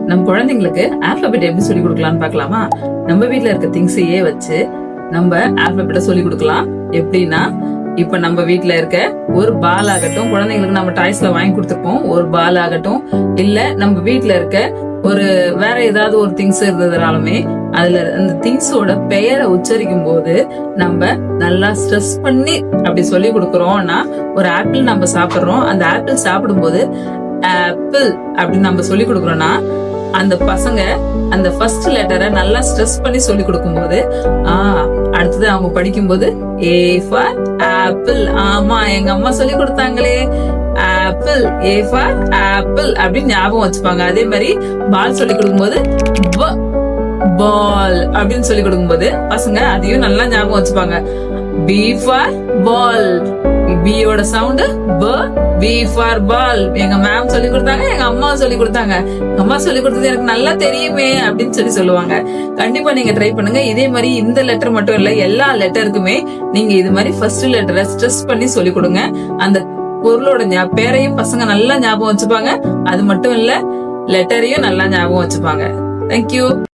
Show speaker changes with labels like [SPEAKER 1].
[SPEAKER 1] நம்ம குழந்தைங்களுக்கு ஆல்பபெட் எப்படி சொல்லி கொடுக்கலாம்னு பார்க்கலாமா? நம்ம வீட்ல இருக்க திங்ஸையே வச்சு நம்ம ஆல்பபெட்டை சொல்லி கொடுக்கலாம். எப்படின்னா, இப்ப நம்ம வீட்ல இருக்க ஒரு பால் ஆகட்டும், குழந்தைங்களுக்கு நம்ம டாய்ஸ்ல வாங்கி கொடுத்துருப்போம், ஒரு பால் ஆகட்டும், இல்ல நம்ம வீட்ல இருக்க ஒரு வேற ஏதாவது ஒரு திங்ஸ் இருந்ததுனாலுமே அதுல அந்த திங்ஸோட பெயரை உச்சரிக்கும் போது நம்ம நல்லா ஸ்ட்ரெஸ் பண்ணி அப்படி சொல்லி கொடுக்கறோம்னா, ஒரு ஆப்பிள் நம்ம சாப்பிடுறோம், அந்த ஆப்பிள் சாப்பிடும் போது ஆப்பிள் அப்படின்னு நம்ம சொல்லி கொடுக்கறோம்னா, அந்த பசங்க அந்த ஃபர்ஸ்ட் லெட்டரை நல்லா ஸ்ட்ரெஸ் பண்ணி சொல்லி கொடுக்கும் போது அடுத்தது அவங்க படிக்கும் போது ஏ ஃபார் ஆப்பிள், ஆமா எங்க அம்மா சொல்லி கொடுத்தாங்களே ஆப்பிள், ஏ ஃபார் ஆப்பிள் அப்படின்னு ஞாபகம் வச்சுப்பாங்க. அதே மாதிரி பால் சொல்லி கொடுக்கும்போது பால் அப்படின்னு சொல்லி கொடுக்கும்போது பசங்க அதையும் நல்லா ஞாபகம் வச்சுப்பாங்க. பி ஃபார் பால், பியோட சவுண்ட் ப, பி ஃபார் பால். எங்க மேம் சொல்லி கொடுத்தாங்க, எங்க அம்மா சொல்லி கொடுத்தாங்க, எங்க அம்மா சொல்லி கொடுத்தது எனக்கு நல்லா தெரியுமே அப்படின்னு சொல்லி சொல்லுவாங்க. கண்டிப்பா நீங்க ட்ரை பண்ணுங்க. இதே மாதிரி இந்த லெட்டர் மட்டும் இல்ல, எல்லா லெட்டருக்குமே நீங்க இது மாதிரி ஃபர்ஸ்ட் லெட்டரை ஸ்ட்ரெஸ் பண்ணி சொல்லி கொடுங்க. அந்த பொருளோட பேரையும் பசங்க நல்லா ஞாபகம் வச்சுப்பாங்க. அது மட்டும் இல்ல, லெட்டரையும் நல்லா ஞாபகம் வச்சுப்பாங்க. தேங்க்யூ.